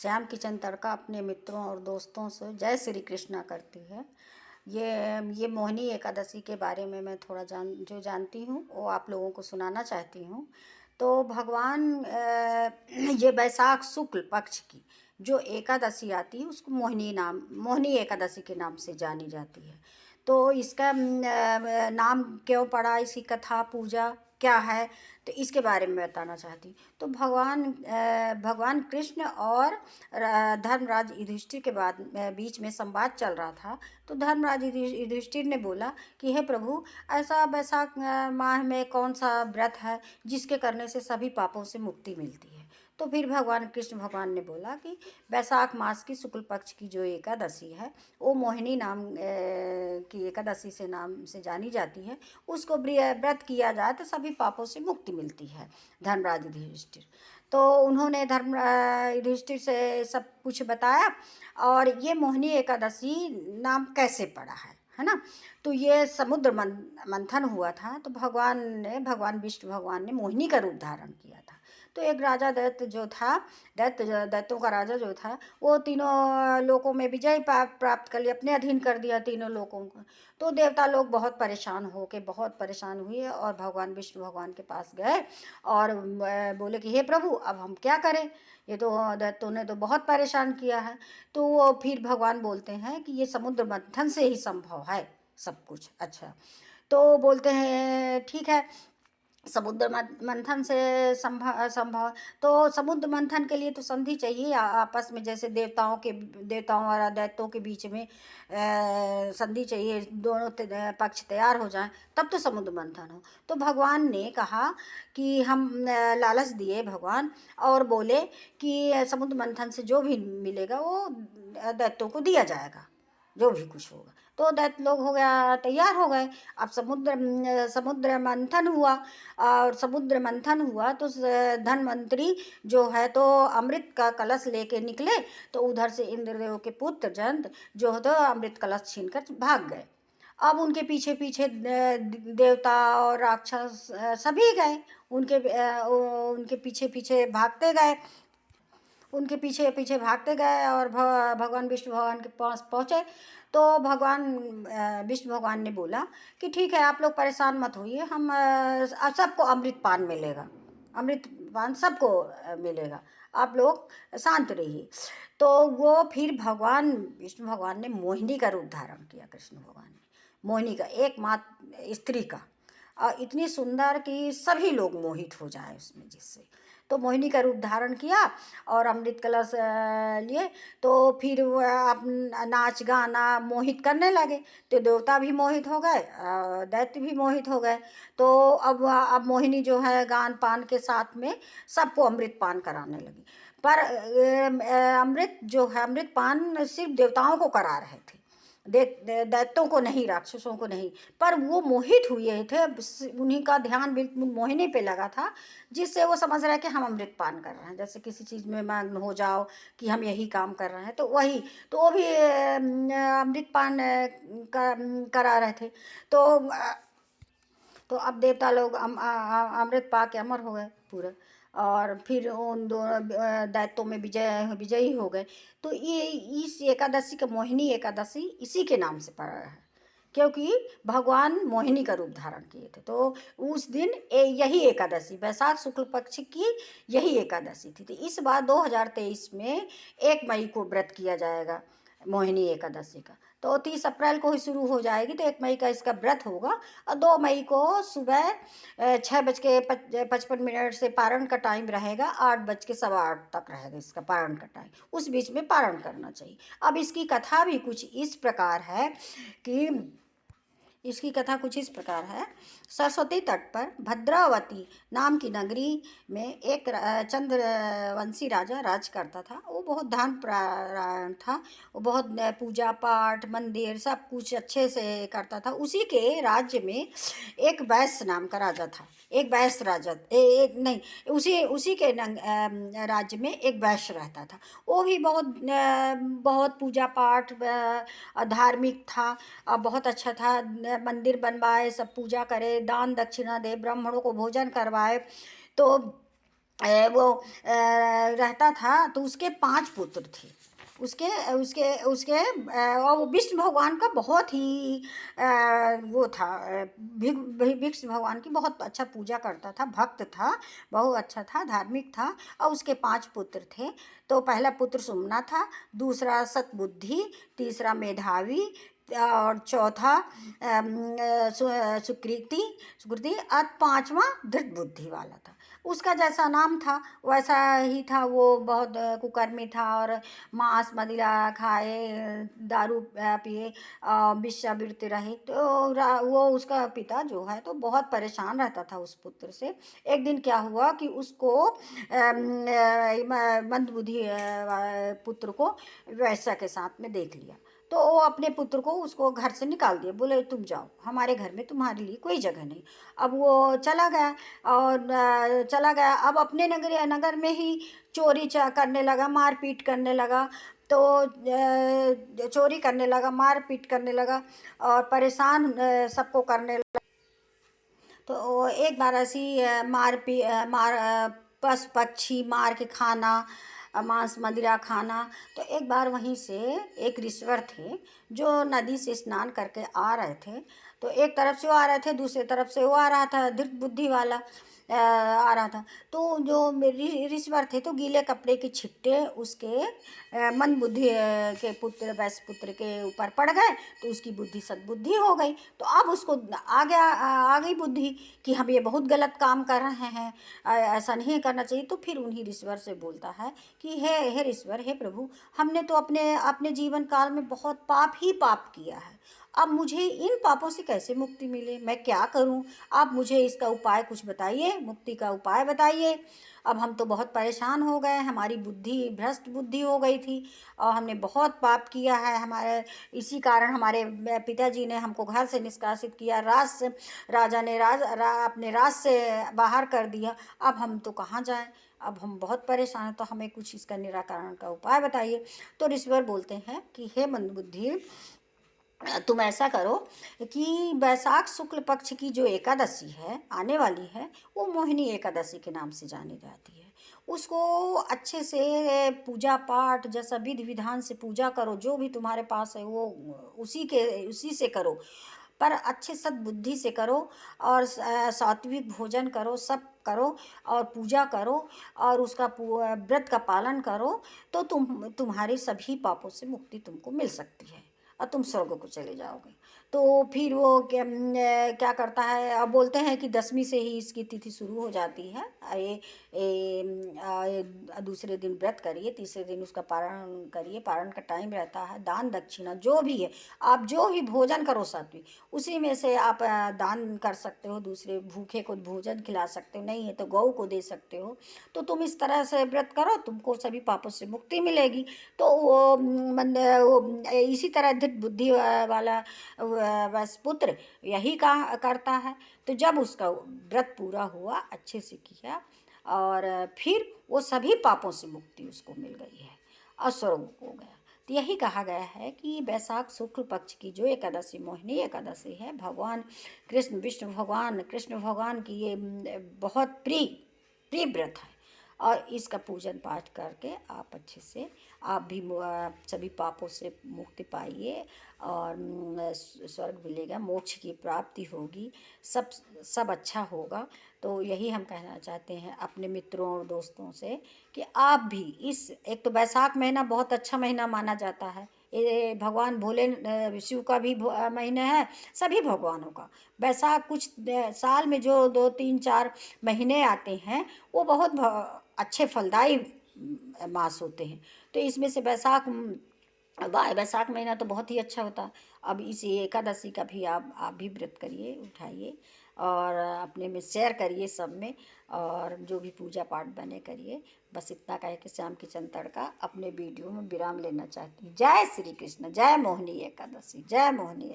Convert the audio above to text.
Shyam kitchen तड़का अपने मित्रों और दोस्तों से जय श्री कृष्णा करती है। ये मोहिनी एकादशी के बारे में मैं थोड़ा जानती हूँ वो आप लोगों को सुनाना चाहती हूँ। तो भगवान ये वैशाख शुक्ल पक्ष की जो एकादशी आती है उसको मोहिनी एकादशी के नाम से जानी जाती है। तो इसका नाम क्यों पड़ा, इसकी कथा पूजा क्या है, तो इसके बारे में बताना चाहती हूँ। तो भगवान कृष्ण और धर्मराज युधिष्ठिर के बीच में संवाद चल रहा था। तो धर्मराज युधिष्ठिर ने बोला कि हे प्रभु, ऐसा वैशाख माह में कौन सा व्रत है जिसके करने से सभी पापों से मुक्ति मिलती है। तो फिर भगवान कृष्ण भगवान ने बोला कि वैशाख मास की शुक्ल पक्ष की जो एकादशी है वो मोहिनी नाम की एकादशी से नाम से जानी जाती है। उसको व्रत किया जाए तो सभी पापों से मुक्ति मिलती है। धर्मराज युधिष्ठिर तो उन्होंने युधिष्ठिर से सब कुछ बताया। और ये मोहिनी एकादशी नाम कैसे पड़ा है ना। तो ये समुद्र मंथन हुआ था। तो भगवान विष्णु भगवान ने मोहिनी का रूप धारण किया था। तो एक राजा दैत्य जो था, दैत्यों का राजा जो था, वो तीनों लोकों में विजय प्राप्त कर लिया, अपने अधीन कर दिया तीनों लोकों को। तो देवता लोग बहुत परेशान हुए और भगवान विष्णु भगवान के पास गए और बोले कि हे प्रभु, अब हम क्या करें, ये तो दैत्यों ने तो बहुत परेशान किया है। तो वो फिर भगवान बोलते हैं कि ये समुद्र मंथन से ही संभव है सब कुछ। अच्छा, तो बोलते हैं ठीक है, समुद्र मंथन से संभव। तो समुद्र मंथन के लिए तो संधि चाहिए आपस में, जैसे देवताओं और दैत्यों के बीच में संधि चाहिए, दोनों पक्ष तैयार हो जाएं तब तो समुद्र मंथन हो। तो भगवान ने कहा कि हम लालच दिए भगवान और बोले कि समुद्र मंथन से जो भी मिलेगा वो दैत्यों को दिया जाएगा, जो भी कुछ होगा। तो दैत्य लोग हो गया तैयार हो गए। अब समुद्र मंथन हुआ और समुद्र मंथन हुआ तो धनवंतरी जो है तो अमृत का कलश लेके निकले। तो उधर से इंद्रदेव के पुत्र जंत जो तो अमृत कलश छीनकर भाग गए। अब उनके पीछे पीछे देवता और राक्षस सभी गए, उनके पीछे पीछे भागते गए, उनके पीछे पीछे भागते गए और भगवान विष्णु भगवान के पास पहुँचे। तो भगवान विष्णु भगवान ने बोला कि ठीक है, आप लोग परेशान मत होइए, हम सबको अमृत पान मिलेगा, अमृत पान सबको मिलेगा, आप लोग शांत रहिए। तो वो फिर भगवान विष्णु भगवान ने मोहिनी का रूप धारण किया। कृष्ण भगवान ने मोहिनी का, एकमात्र स्त्री का, और इतनी सुंदर कि सभी लोग मोहित हो जाए उसमें जिससे। तो मोहिनी का रूप धारण किया और अमृत कलश लिए। तो फिर आप नाच गाना मोहित करने लगे। तो देवता भी मोहित हो गए, दैत्य भी मोहित हो गए। तो अब मोहिनी जो है गान पान के साथ में सबको अमृत पान कराने लगी। पर अमृत जो है, अमृत पान सिर्फ देवताओं को करा रहे थे, दैत्यों को नहीं, राक्षसों को नहीं। पर वो मोहित हुए थे, उन्हीं का ध्यान बिल्कुल मोहिनी पे लगा था, जिससे वो समझ रहे हैं कि हम अमृत पान कर रहे हैं। जैसे किसी चीज़ में मग्न हो जाओ कि हम यही काम कर रहे हैं, तो वही, तो वो भी अमृत पान करा रहे थे। तो तो अब देवता लोग अमृत पा के अमर हो गए पूरे। और फिर उन दोनों दैत्यों में विजयी हो गए। तो ये इस एकादशी का मोहिनी एकादशी इसी के नाम से पड़ा है, क्योंकि भगवान मोहिनी का रूप धारण किए थे। तो उस दिन यही एकादशी, वैशाख शुक्ल पक्ष की यही एकादशी थी। तो इस बार 2023 में 1 मई को व्रत किया जाएगा मोहिनी एकादशी का। तो 30 अप्रैल को ही शुरू हो जाएगी, तो 1 मई का इसका व्रत होगा। और 2 मई को सुबह 6:55 से पारण का टाइम रहेगा, 8:15 तक रहेगा इसका पारण का टाइम। उस बीच में पारण करना चाहिए। अब इसकी कथा कुछ इस प्रकार है। सरस्वती तट पर भद्रावती नाम की नगरी में एक चंद्रवंशी राजा राज करता था। वो बहुत धर्मपरायण था, वो बहुत पूजा पाठ मंदिर सब कुछ अच्छे से करता था। उसी के राज्य में एक वैश्य नाम का राजा था। एक वैश्य राजा नहीं, उसी के राज्य में एक वैश्य रहता था। वो भी बहुत पूजा पाठ धार्मिक था, बहुत अच्छा था। मंदिर बनवाए, सब पूजा करे, दान दक्षिणा दे, ब्राह्मणों को भोजन करवाए। तो वो रहता था, तो उसके 5 पुत्र थे। उसके उसके उसके और वो विष्णु भगवान का बहुत ही वो था, विष्णु भगवान की बहुत अच्छा पूजा करता था, भक्त था, बहुत अच्छा था, धार्मिक था। और उसके 5 पुत्र थे। तो पहला पुत्र सुमना था, दूसरा सतबुद्धि, तीसरा मेधावी, और चौथा सुकृति सुकृति, और 5वां धृत बुद्धि वाला था। उसका जैसा नाम था वैसा ही था। वो बहुत कुकर्मी था, और मांस मदिरा खाए, दारू पिए, वेश्यावृत्ति रहे। तो वो उसका पिता जो है तो बहुत परेशान रहता था उस पुत्र से। एक दिन क्या हुआ कि उसको मंदबुद्धि पुत्र को वैश्या के साथ में देख लिया। तो वो अपने पुत्र को उसको घर से निकाल दिया, बोले तुम जाओ, हमारे घर में तुम्हारे लिए कोई जगह नहीं। अब वो चला गया, और चला गया। अब अपने नगर में ही चोरी करने लगा, मारपीट करने लगा। तो चोरी करने लगा, मारपीट करने लगा, और परेशान सबको करने लगा। तो एक बार ऐसी पशु पक्षी मार के खाना, मांस मदिरा खाना। तो एक बार वहीं से एक ऋषिवर थे जो नदी से स्नान करके आ रहे थे। तो एक तरफ से वो आ रहे थे, दूसरी तरफ से वो आ रहा था, धृत बुद्धि वाला आ रहा था। तो जो ऋषिवर थे तो गीले कपड़े के छिट्टे उसके मंद बुद्धि के पुत्र, वैश्य पुत्र के ऊपर पड़ गए। तो उसकी बुद्धि सद्बुद्धि हो गई। तो अब उसको आ गई बुद्धि कि हम ये बहुत गलत काम कर रहे हैं, ऐसा नहीं करना चाहिए। तो फिर उन्हीं ऋषिवर से बोलता है कि हे ऋषिवर, हे प्रभु, हमने तो अपने अपने जीवन काल में बहुत पाप ही पाप किया है। अब मुझे इन पापों से कैसे मुक्ति मिले, मैं क्या करूं? आप मुझे इसका उपाय कुछ बताइए, मुक्ति का उपाय बताइए। अब हम तो बहुत परेशान हो गए, हमारी बुद्धि भ्रष्ट बुद्धि हो गई थी, और हमने बहुत पाप किया है। हमारे इसी कारण हमारे पिताजी ने हमको घर से निष्कासित किया, राजा ने अपने राज से बाहर कर दिया। अब हम तो कहाँ जाएं? अब हम बहुत परेशान हैं, तो हमें कुछ इसका निराकरण का उपाय बताइए। तो ऋषिवर बोलते हैं कि हे मंदबुद्धि, तुम ऐसा करो कि वैशाख शुक्ल पक्ष की जो एकादशी है आने वाली है, वो मोहिनी एकादशी के नाम से जानी जाती है। उसको अच्छे से पूजा पाठ जैसा विधि विधान से पूजा करो, जो भी तुम्हारे पास है वो उसी से करो, पर अच्छे सद्बुद्धि से करो, और सात्विक भोजन करो, सब करो, और पूजा करो, और उसका व्रत का पालन करो। तो तुम्हारे सभी पापों से मुक्ति तुमको मिल सकती है, और तुम स्वर्ग को चले जाओगे। तो फिर वो क्या करता है, अब बोलते हैं कि 10वीं से ही इसकी तिथि शुरू हो जाती है। दूसरे दिन व्रत करिए, तीसरे दिन उसका पारण करिए। पारण का टाइम रहता है, दान दक्षिणा जो भी है, आप जो भी भोजन करो सात्विक, उसी में से आप दान कर सकते हो, दूसरे भूखे को भोजन खिला सकते हो, नहीं है तो गौ को दे सकते हो। तो तुम इस तरह से व्रत करो, तुमको सभी पापों से मुक्ति मिलेगी। तो वो इसी तरह धृत बुद्धि वाला बस पुत्र यही करता है। तो जब उसका व्रत पूरा हुआ, अच्छे से किया, और फिर वो सभी पापों से मुक्ति उसको मिल गई है, और स्वर्ग हो गया। तो यही कहा गया है कि वैशाख शुक्ल पक्ष की जो एकादशी मोहिनी एकादशी है, भगवान कृष्ण, विष्णु भगवान कृष्ण भगवान की ये बहुत प्रिय व्रत है। और इसका पूजन पाठ करके आप अच्छे से आप भी सभी पापों से मुक्ति पाइए, और स्वर्ग मिलेगा, मोक्ष की प्राप्ति होगी, सब अच्छा होगा। तो यही हम कहना चाहते हैं अपने मित्रों और दोस्तों से कि आप भी इस, एक तो वैशाख महीना बहुत अच्छा महीना माना जाता है, ये भगवान भोले शिव का भी महीना है, सभी भगवानों का। वैशाख कुछ साल में जो 2 3 4 महीने आते हैं, वो बहुत अच्छे फलदायी मास होते हैं। तो इसमें से वैशाख महीना तो बहुत ही अच्छा होता है। अब इस एकादशी का भी आप भी व्रत करिए, उठाइए, और अपने में शेयर करिए सब में, और जो भी पूजा पाठ बने करिए। बस इतना कह के श्याम किशन तड़का अपने वीडियो में विराम लेना चाहती हूँ। जय श्री कृष्ण, जय मोहिनी एकादशी, जय मोहिनी।